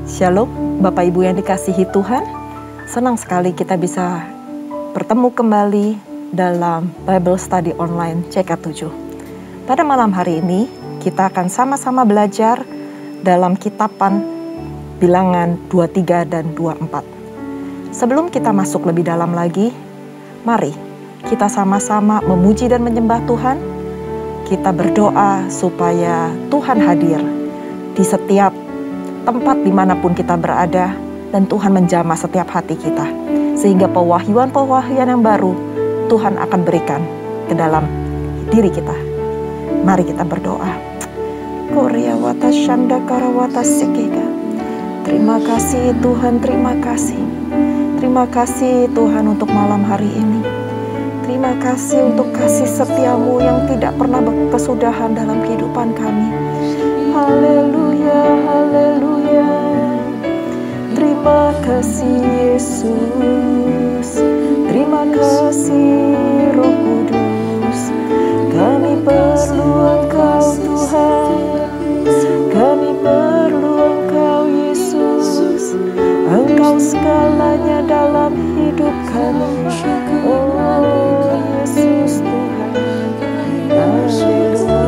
Shalom, Bapak Ibu yang dikasihi Tuhan. Senang sekali kita bisa bertemu kembali dalam Bible Study Online CK7. Pada malam hari ini, kita akan sama-sama belajar dalam Kitapan Bilangan 23 dan 24. Sebelum kita masuk lebih dalam lagi, mari kita sama-sama memuji dan menyembah Tuhan. Kita berdoa supaya Tuhan hadir di setiap tempat dimanapun kita berada, dan Tuhan menjamah setiap hati kita, sehingga pewahyuan-pewahyuan yang baru Tuhan akan berikan ke dalam diri kita. Mari kita berdoa. Koryawata Shandakarawata Sekega. Terima kasih Tuhan, terima kasih. Terima kasih Tuhan untuk malam hari ini. Terima kasih untuk kasih setiamu yang tidak pernah berkesudahan dalam kehidupan kami. Haleluya, haleluya. Terima kasih Yesus. Terima kasih Roh Kudus. Kami perlu Engkau Tuhan. Kami perlu Engkau Yesus. Engkau segalanya dalam hidup kami. Oh Yesus Tuhan. Haleluya.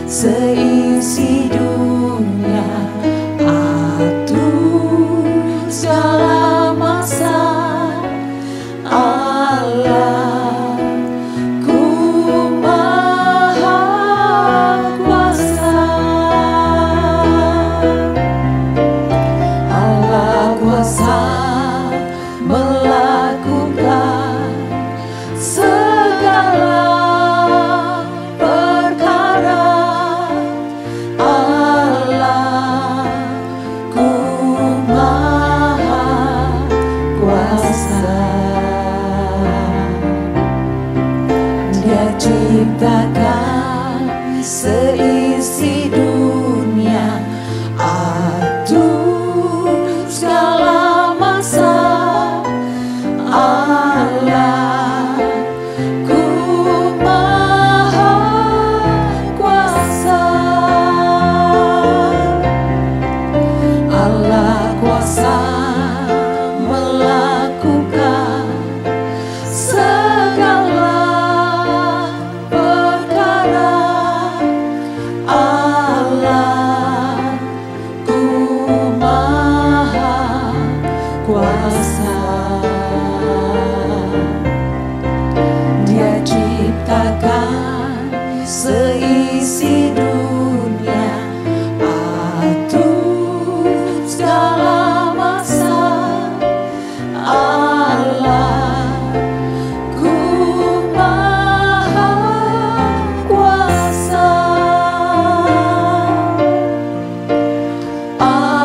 seisi dunia, atur segala masa. Allahku Maha Kuasa, Allah kuasa melakukan segala perkara. Allahku Maha Kuasa, Dia ciptakan seisi dunia, atur segala masa. Allahku Maha Kuasa, Allah kuasa melakukan segala perkara. Allahku Maha Kuasa, Dia ciptakan seisi dunia, atur segala masa. Allahku Maha Kuasa, Allahku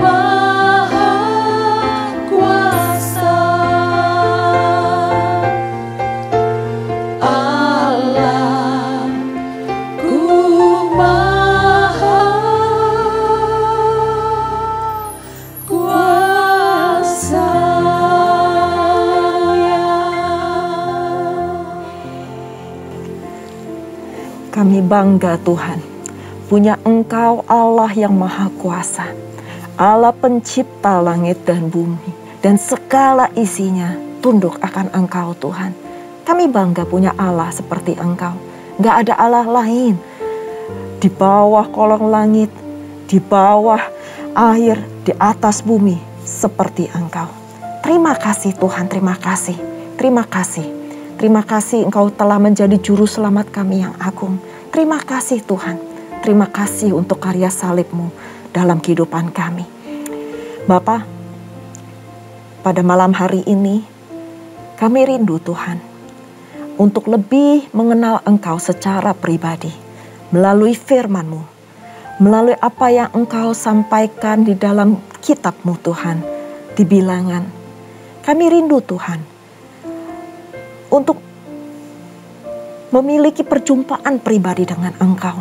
Maha Kuasa, Allahku Maha Kuasa. Kami bangga Tuhan, punya Engkau Allah yang Maha Kuasa, Allah pencipta langit dan bumi, dan segala isinya tunduk akan Engkau Tuhan. Kami bangga punya Allah seperti Engkau. Gak ada Allah lain di bawah kolong langit, di bawah air, di atas bumi seperti Engkau. Terima kasih Tuhan, terima kasih, terima kasih. Terima kasih Engkau telah menjadi juru selamat kami yang agung. Terima kasih Tuhan. Terima kasih untuk karya salib-Mu dalam kehidupan kami. Bapa, pada malam hari ini kami rindu Tuhan untuk lebih mengenal Engkau secara pribadi melalui firman-Mu, melalui apa yang Engkau sampaikan di dalam kitab-Mu Tuhan, di bilangan. Kami rindu Tuhan untuk memiliki perjumpaan pribadi dengan Engkau.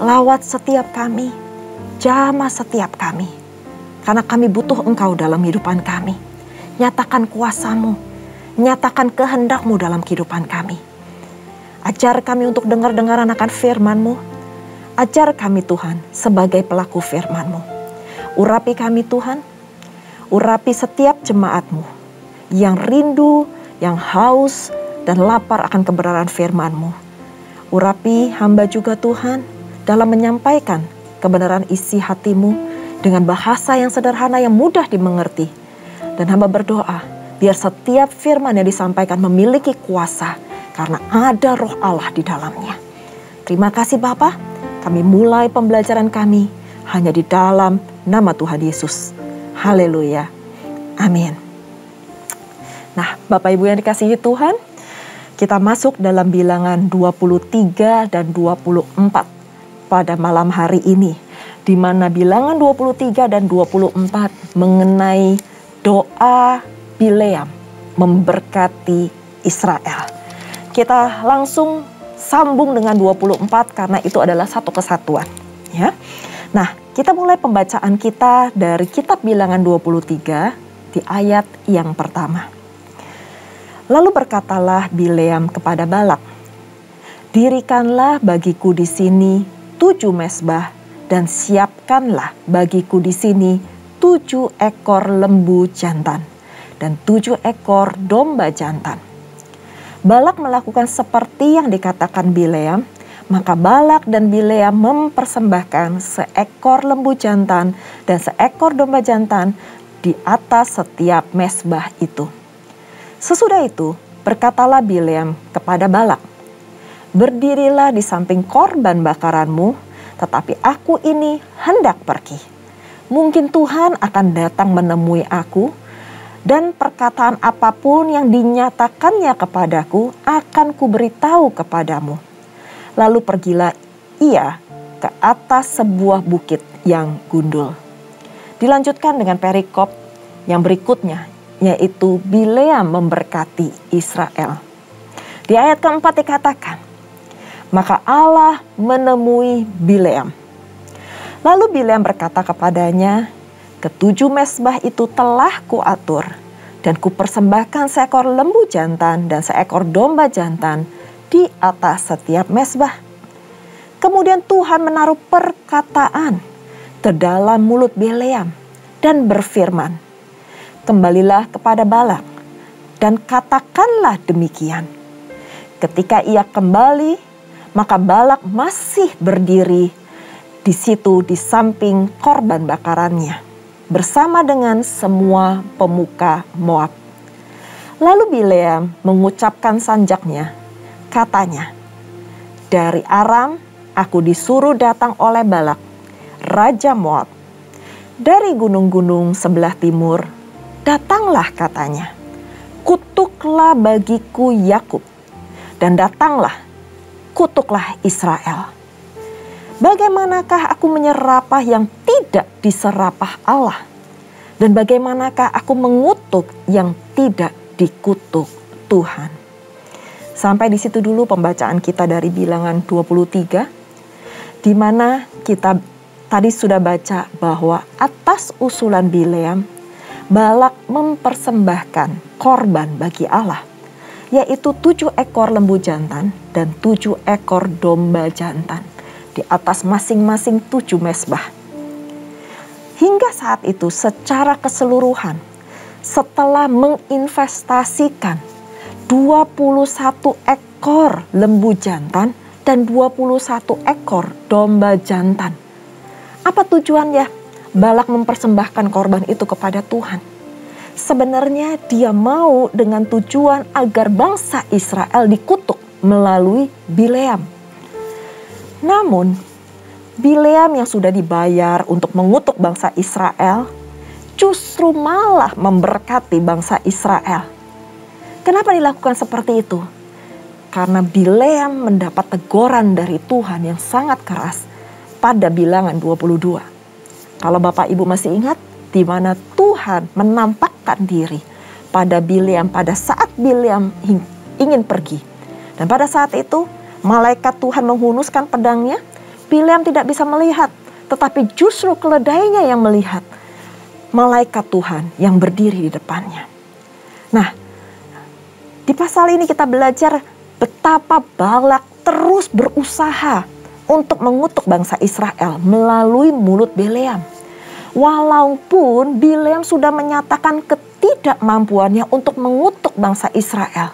Lawat setiap kami, jamah setiap kami, karena kami butuh Engkau dalam kehidupan kami. Nyatakan kuasa-Mu, nyatakan kehendak-Mu dalam kehidupan kami. Ajar kami untuk dengar-dengaran akan firman-Mu. Ajar kami Tuhan sebagai pelaku firman-Mu. Urapi kami Tuhan, urapi setiap jemaat-Mu yang rindu, yang haus, dan lapar akan kebenaran firman-Mu. Urapi hamba juga Tuhan dalam menyampaikan kebenaran isi hati-Mu dengan bahasa yang sederhana yang mudah dimengerti. Dan hamba berdoa biar setiap firman yang disampaikan memiliki kuasa karena ada roh Allah di dalamnya. Terima kasih Bapa, kami mulai pembelajaran kami hanya di dalam nama Tuhan Yesus. Haleluya. Amin. Nah, Bapak Ibu yang dikasihi Tuhan, kita masuk dalam bilangan 23 dan 24 pada malam hari ini, di mana bilangan 23 dan 24 mengenai doa Bileam memberkati Israel. Kita langsung sambung dengan 24 karena itu adalah satu kesatuan, ya. Nah, kita mulai pembacaan kita dari kitab bilangan 23 di ayat yang pertama. Lalu berkatalah Bileam kepada Balak, "Dirikanlah bagiku di sini 7 mezbah dan siapkanlah bagiku di sini 7 ekor lembu jantan dan 7 ekor domba jantan. Balak melakukan seperti yang dikatakan Bileam, maka Balak dan Bileam mempersembahkan seekor lembu jantan dan seekor domba jantan di atas setiap mezbah itu. Sesudah itu, berkatalah Bileam kepada Balak, "Berdirilah di samping korban bakaranmu, tetapi aku ini hendak pergi. Mungkin Tuhan akan datang menemui aku, dan perkataan apapun yang dinyatakannya kepadaku akan kuberitahu kepadamu." Lalu pergilah ia ke atas sebuah bukit yang gundul. Dilanjutkan dengan perikop yang berikutnya, yaitu Bileam memberkati Israel. Di ayat keempat dikatakan, "Maka Allah menemui Bileam. Lalu Bileam berkata kepadanya, 7 mezbah itu telah kuatur, dan kupersembahkan seekor lembu jantan dan seekor domba jantan di atas setiap mezbah." Kemudian Tuhan menaruh perkataan ke dalam mulut Bileam dan berfirman, "Kembalilah kepada Balak dan katakanlah demikian." Ketika ia kembali, maka Balak masih berdiri di situ di samping korban bakarannya, bersama dengan semua pemuka Moab. Lalu Bileam mengucapkan sanjaknya, katanya, "Dari Aram aku disuruh datang oleh Balak, raja Moab. Dari gunung-gunung sebelah timur, datanglah," katanya, "kutuklah bagiku Yakub, dan datanglah, kutuklah Israel. Bagaimanakah aku menyerapah yang tidak diserapah Allah? Dan bagaimanakah aku mengutuk yang tidak dikutuk Tuhan?" Sampai di situ dulu pembacaan kita dari Bilangan 23, di mana kita tadi sudah baca bahwa atas usulan Bileam, Balak mempersembahkan korban bagi Allah, yaitu 7 ekor lembu jantan dan 7 ekor domba jantan di atas masing-masing 7 mezbah. Hingga saat itu secara keseluruhan, setelah menginvestasikan 21 ekor lembu jantan dan 21 ekor domba jantan, apa tujuannya Balak mempersembahkan korban itu kepada Tuhan? Sebenarnya dia mau dengan tujuan agar bangsa Israel dikutuk melalui Bileam. Namun, Bileam yang sudah dibayar untuk mengutuk bangsa Israel, justru malah memberkati bangsa Israel. Kenapa dilakukan seperti itu? Karena Bileam mendapat teguran dari Tuhan yang sangat keras pada Bilangan 22. Kalau Bapak Ibu masih ingat, di mana Tuhan menampakkan diri pada Bileam pada saat Bileam ingin pergi. Dan pada saat itu, malaikat Tuhan menghunuskan pedangnya, Bileam tidak bisa melihat, tetapi justru keledainya yang melihat malaikat Tuhan yang berdiri di depannya. Nah, di pasal ini kita belajar betapa Balak terus berusaha untuk mengutuk bangsa Israel melalui mulut Bileam. Walaupun Bileam sudah menyatakan ketidakmampuannya untuk mengutuk bangsa Israel,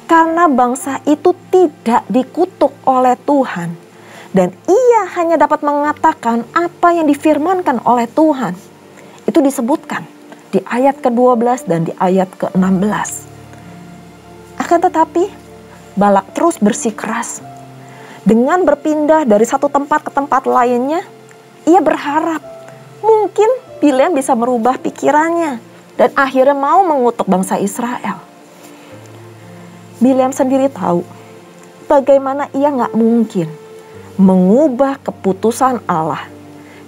karena bangsa itu tidak dikutuk oleh Tuhan, dan ia hanya dapat mengatakan apa yang difirmankan oleh Tuhan. Itu disebutkan di ayat ke-12 dan di ayat ke-16. Akan tetapi Balak terus bersikeras. Dengan berpindah dari satu tempat ke tempat lainnya, ia berharap mungkin Bileam bisa merubah pikirannya dan akhirnya mau mengutuk bangsa Israel. Bileam sendiri tahu bagaimana ia gak mungkin mengubah keputusan Allah,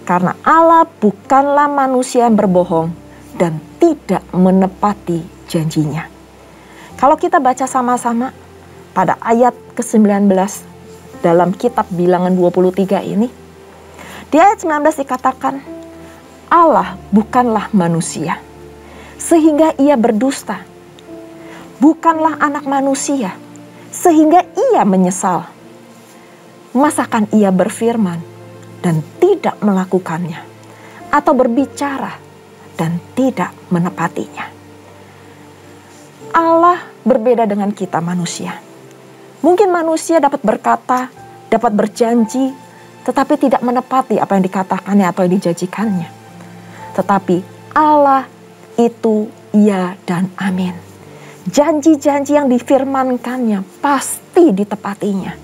karena Allah bukanlah manusia yang berbohong dan tidak menepati janjinya. Kalau kita baca sama-sama pada ayat ke-19 dalam kitab Bilangan 23 ini, di ayat 19 dikatakan, Allah bukanlah manusia sehingga ia berdusta, bukanlah anak manusia sehingga ia menyesal. Masakan ia berfirman dan tidak melakukannya, atau berbicara dan tidak menepatinya? Allah berbeda dengan kita manusia. Mungkin manusia dapat berkata, dapat berjanji, tetapi tidak menepati apa yang dikatakannya atau yang dijanjikannya. Tetapi Allah itu ya dan amin. Janji-janji yang difirmankannya pasti ditepatinya.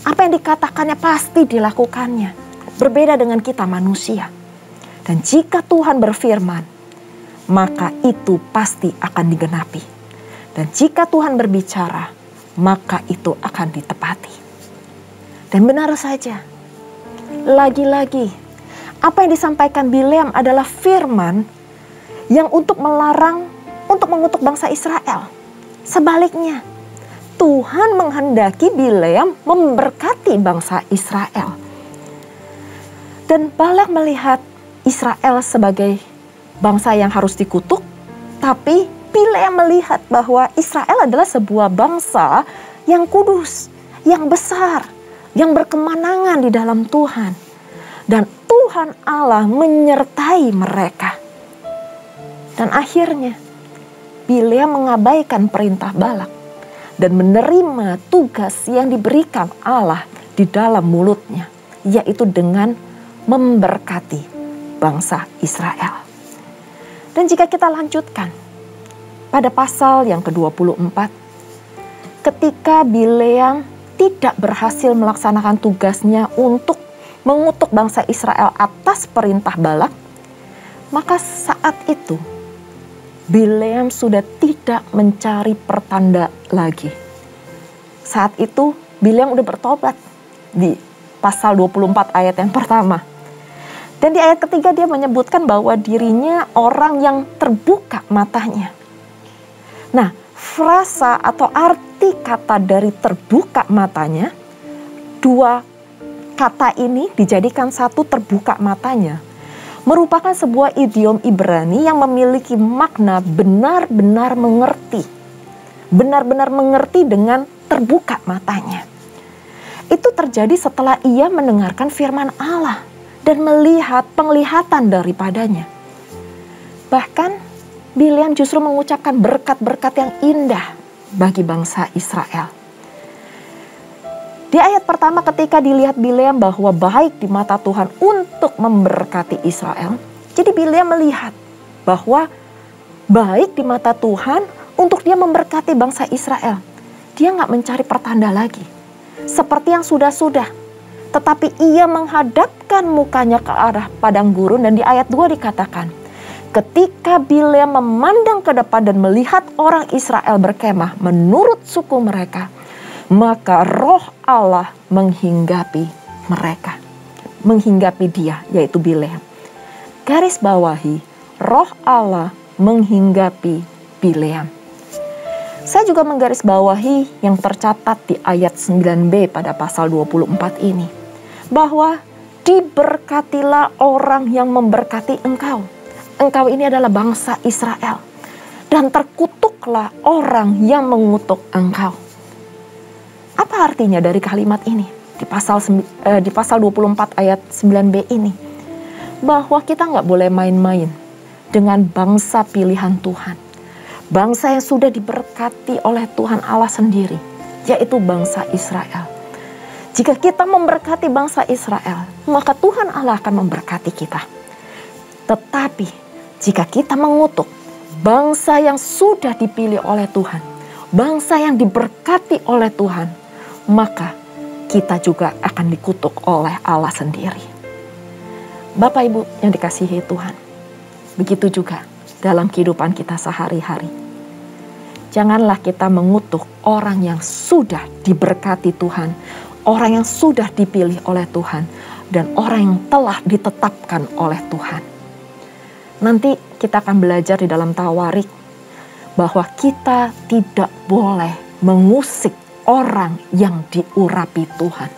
Apa yang dikatakannya pasti dilakukannya. Berbeda dengan kita manusia. Dan jika Tuhan berfirman, maka itu pasti akan digenapi. Dan jika Tuhan berbicara, maka itu akan ditepati. Dan benar saja, lagi-lagi, apa yang disampaikan Bileam adalah firman yang untuk melarang, untuk mengutuk bangsa Israel. Sebaliknya, Tuhan menghendaki Bileam memberkati bangsa Israel. Dan Balak melihat Israel sebagai bangsa yang harus dikutuk, tapi Bileam melihat bahwa Israel adalah sebuah bangsa yang kudus, yang besar, yang berkemenangan di dalam Tuhan. Dan Tuhan Allah menyertai mereka. Dan akhirnya Bileam mengabaikan perintah Balak dan menerima tugas yang diberikan Allah di dalam mulutnya, yaitu dengan memberkati bangsa Israel. Dan jika kita lanjutkan pada pasal yang ke-24, ketika Bileam tidak berhasil melaksanakan tugasnya untuk mengutuk bangsa Israel atas perintah Balak, maka saat itu Bileam sudah tidak mencari pertanda lagi. Saat itu Bileam udah bertobat di pasal 24 ayat yang pertama. Dan di ayat ketiga dia menyebutkan bahwa dirinya orang yang terbuka matanya. Nah, frasa atau arti kata dari terbuka matanya, dua kata ini dijadikan satu terbuka matanya, merupakan sebuah idiom Ibrani yang memiliki makna benar-benar mengerti. Benar-benar mengerti dengan terbuka matanya. Itu terjadi setelah ia mendengarkan firman Allah dan melihat penglihatan daripadanya. Bahkan Bileam justru mengucapkan berkat-berkat yang indah bagi bangsa Israel. Di ayat pertama ketika dilihat Bileam bahwa baik di mata Tuhan untuk memberkati Israel. Jadi Bileam melihat bahwa baik di mata Tuhan untuk dia memberkati bangsa Israel. Dia nggak mencari pertanda lagi. Seperti yang sudah-sudah. Tetapi ia menghadapkan mukanya ke arah padang gurun dan di ayat 2 dikatakan, ketika Bileam memandang ke depan dan melihat orang Israel berkemah menurut suku mereka, maka roh Allah menghinggapi mereka. Menghinggapi dia, yaitu Bileam. Garis bawahi, roh Allah menghinggapi Bileam. Saya juga menggarisbawahi yang tercatat di ayat 9b pada pasal 24 ini. Bahwa diberkatilah orang yang memberkati engkau. Engkau ini adalah bangsa Israel. Dan terkutuklah orang yang mengutuk engkau. Apa artinya dari kalimat ini? Di pasal 24 ayat 9b ini. Bahwa kita nggak boleh main-main dengan bangsa pilihan Tuhan. Bangsa yang sudah diberkati oleh Tuhan Allah sendiri. Yaitu bangsa Israel. Jika kita memberkati bangsa Israel, maka Tuhan Allah akan memberkati kita. Tetapi jika kita mengutuk bangsa yang sudah dipilih oleh Tuhan, bangsa yang diberkati oleh Tuhan, maka kita juga akan dikutuk oleh Allah sendiri. Bapak Ibu yang dikasihi Tuhan, begitu juga dalam kehidupan kita sehari-hari. Janganlah kita mengutuk orang yang sudah diberkati Tuhan, orang yang sudah dipilih oleh Tuhan, dan orang yang telah ditetapkan oleh Tuhan. Nanti kita akan belajar di dalam Tawarik bahwa kita tidak boleh mengusik orang yang diurapi Tuhan.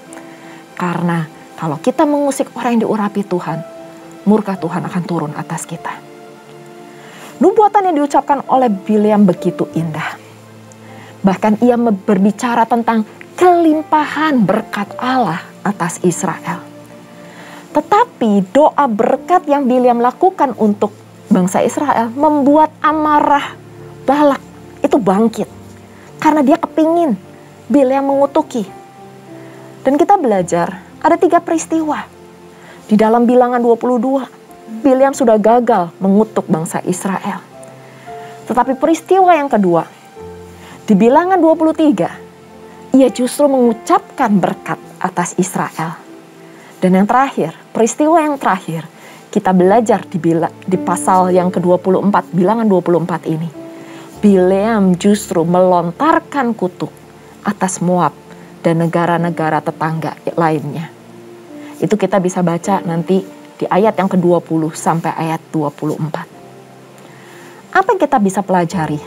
Karena kalau kita mengusik orang yang diurapi Tuhan, murka Tuhan akan turun atas kita. Nubuatan yang diucapkan oleh Bileam begitu indah. Bahkan ia berbicara tentang kelimpahan berkat Allah atas Israel. Tetapi doa berkat yang Bileam lakukan untuk bangsa Israel membuat amarah Balak itu bangkit. karena dia kepingin Bileam mengutuki. Dan kita belajar ada 3 peristiwa. Di dalam Bilangan 22, Bileam sudah gagal mengutuk bangsa Israel. Tetapi peristiwa yang kedua, di Bilangan 23, ia justru mengucapkan berkat atas Israel. Dan yang terakhir, peristiwa yang terakhir, kita belajar di pasal yang ke-24, Bilangan 24 ini. Bileam justru melontarkan kutuk atas Moab dan negara-negara tetangga lainnya. Itu kita bisa baca nanti di ayat yang ke-20 sampai ayat 24. Apa yang kita bisa pelajari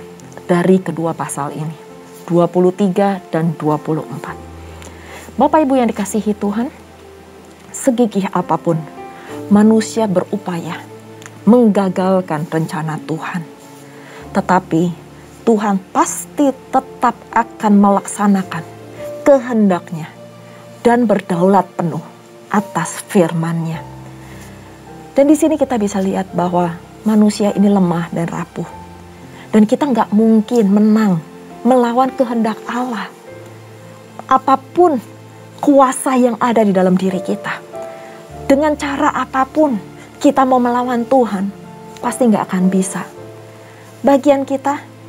dari kedua pasal ini? 23 dan 24. Bapak Ibu yang dikasihi Tuhan, segigih apapun manusia berupaya menggagalkan rencana Tuhan, tetapi Tuhan pasti tetap akan melaksanakan kehendaknya dan berdaulat penuh atas firman-Nya. Dan di sini kita bisa lihat bahwa manusia ini lemah dan rapuh. Dan kita nggak mungkin menang melawan kehendak Allah. Apapun kuasa yang ada di dalam diri kita, dengan cara apapun kita mau melawan Tuhan, pasti nggak akan bisa. Bagian kita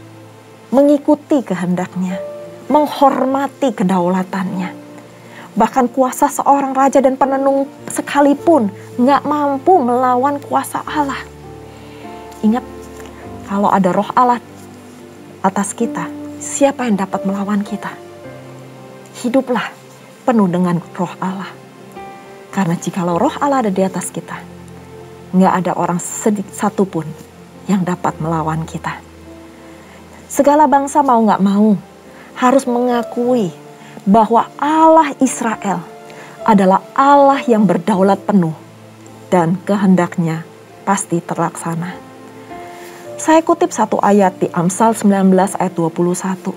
mengikuti kehendak-Nya, menghormati kedaulatannya. Bahkan kuasa seorang raja dan penenung sekalipun nggak mampu melawan kuasa Allah. Ingat, kalau ada roh Allah atas kita, siapa yang dapat melawan kita? Hiduplah penuh dengan roh Allah. Karena jikalau roh Allah ada di atas kita, nggak ada orang satu pun yang dapat melawan kita. Segala bangsa mau nggak mau harus mengakui bahwa Allah Israel adalah Allah yang berdaulat penuh dan kehendaknya pasti terlaksana. Saya kutip satu ayat di Amsal 19 ayat 21.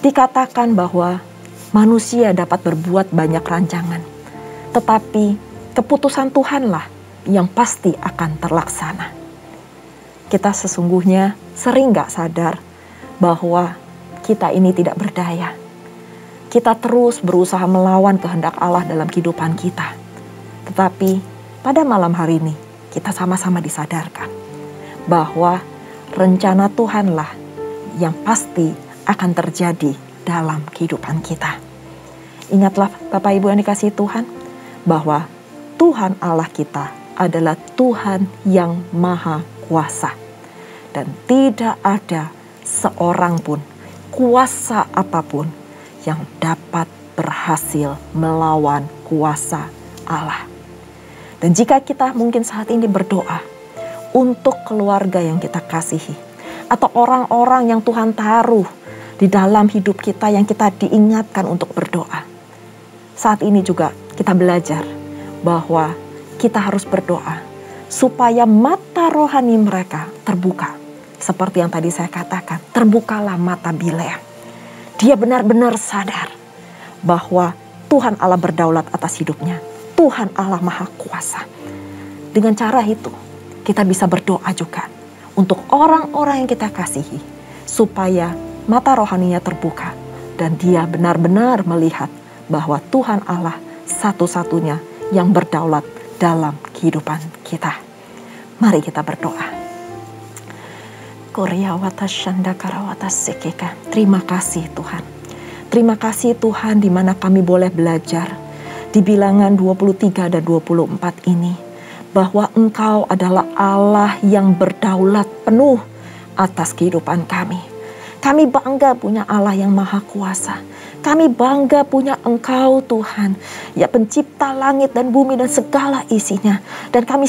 Dikatakan bahwa manusia dapat berbuat banyak rancangan, tetapi keputusan Tuhanlah yang pasti akan terlaksana. Kita sesungguhnya sering gak sadar bahwa kita ini tidak berdaya. Kita terus berusaha melawan kehendak Allah dalam kehidupan kita. Tetapi pada malam hari ini kita sama-sama disadarkan bahwa rencana Tuhanlah yang pasti akan terjadi dalam kehidupan kita. Ingatlah Bapak Ibu yang dikasihi Tuhan, bahwa Tuhan Allah kita adalah Tuhan yang Maha Kuasa. Dan tidak ada seorang pun, kuasa apapun yang dapat berhasil melawan kuasa Allah. Dan jika kita mungkin saat ini berdoa untuk keluarga yang kita kasihi, atau orang-orang yang Tuhan taruh di dalam hidup kita yang kita diingatkan untuk berdoa, saat ini juga kita belajar bahwa kita harus berdoa supaya mata rohani mereka terbuka. Seperti yang tadi saya katakan, terbukalah mata Bileam. Dia benar-benar sadar bahwa Tuhan Allah berdaulat atas hidupnya. Tuhan Allah Maha Kuasa. Dengan cara itu, kita bisa berdoa juga untuk orang-orang yang kita kasihi, supaya mata rohaninya terbuka dan dia benar-benar melihat bahwa Tuhan Allah satu-satunya yang berdaulat dalam kehidupan kita. Mari kita berdoa. Terima kasih Tuhan. Terima kasih Tuhan, di mana kami boleh belajar di Bilangan 23 dan 24 ini, bahwa Engkau adalah Allah yang berdaulat penuh atas kehidupan kami. Kami bangga punya Allah yang Maha Kuasa. Kami bangga punya Engkau Tuhan, ya pencipta langit dan bumi dan segala isinya. Dan kami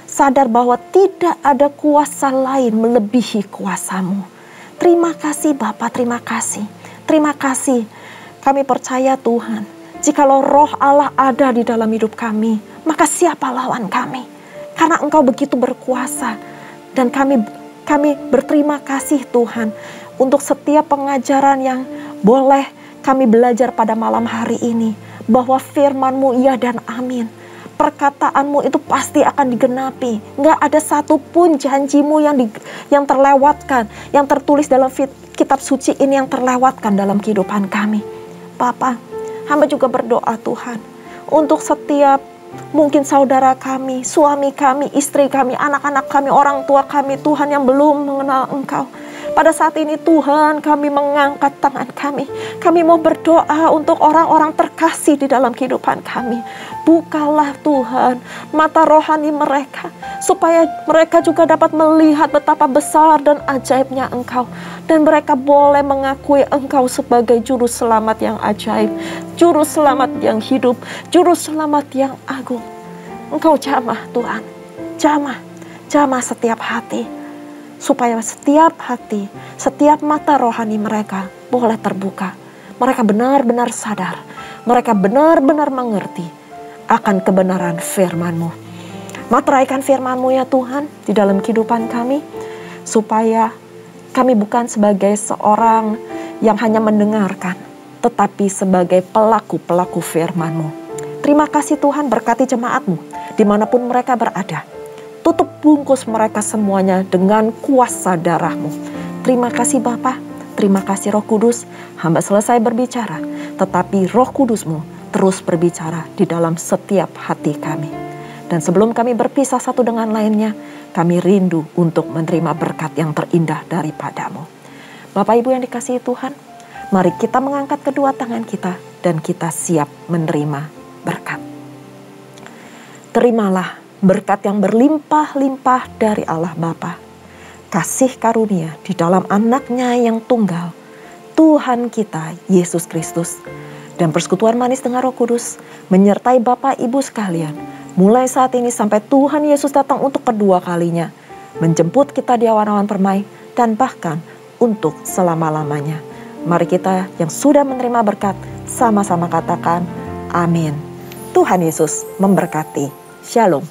sadar bahwa tidak ada kuasa lain melebihi kuasa-Mu. Terima kasih Bapa, terima kasih. Terima kasih. Kami percaya Tuhan, jikalau roh Allah ada di dalam hidup kami, maka siapa lawan kami? Karena Engkau begitu berkuasa. Dan kami berterima kasih Tuhan untuk setiap pengajaran yang boleh kami belajar pada malam hari ini, bahwa firman-Mu iya dan amin. perkataanmu itu pasti akan digenapi. Nggak ada satupun janjimu yang terlewatkan, yang tertulis dalam kitab suci ini yang terlewatkan dalam kehidupan kami. Bapa, hamba juga berdoa Tuhan, untuk setiap mungkin saudara kami, suami kami, istri kami, anak-anak kami, orang tua kami, Tuhan, yang belum mengenal Engkau. Pada saat ini Tuhan, kami mengangkat tangan kami. Kami mau berdoa untuk orang-orang terkasih di dalam kehidupan kami. Bukalah Tuhan mata rohani mereka, supaya mereka juga dapat melihat betapa besar dan ajaibnya Engkau. Dan mereka boleh mengakui Engkau sebagai juru selamat yang ajaib, juru selamat yang hidup, juru selamat yang agung. Engkau jamah Tuhan, jamah setiap hati, supaya setiap hati, setiap mata rohani mereka boleh terbuka. Mereka benar-benar sadar, mereka benar-benar mengerti akan kebenaran firman-Mu. Materaikan firman-Mu ya Tuhan di dalam kehidupan kami, supaya kami bukan sebagai seorang yang hanya mendengarkan, tetapi sebagai pelaku-pelaku firman-Mu. Terima kasih Tuhan, berkati jemaat-Mu dimanapun mereka berada. Tutup bungkus mereka semuanya dengan kuasa darah-Mu. Terima kasih Bapa, terima kasih Roh Kudus. Hamba selesai berbicara, tetapi Roh Kudus-Mu terus berbicara di dalam setiap hati kami. Dan sebelum kami berpisah satu dengan lainnya, kami rindu untuk menerima berkat yang terindah daripada-Mu. Bapak Ibu yang dikasihi Tuhan, mari kita mengangkat kedua tangan kita dan kita siap menerima berkat. Terimalah berkat yang berlimpah-limpah dari Allah Bapa, kasih karunia di dalam Anak-Nya yang tunggal, Tuhan kita Yesus Kristus, dan persekutuan manis dengan Roh Kudus menyertai Bapak Ibu sekalian, mulai saat ini sampai Tuhan Yesus datang untuk kedua kalinya, menjemput kita di awan-awan permai, dan bahkan untuk selama-lamanya. Mari kita yang sudah menerima berkat, sama-sama katakan amin. Tuhan Yesus memberkati. Shalom.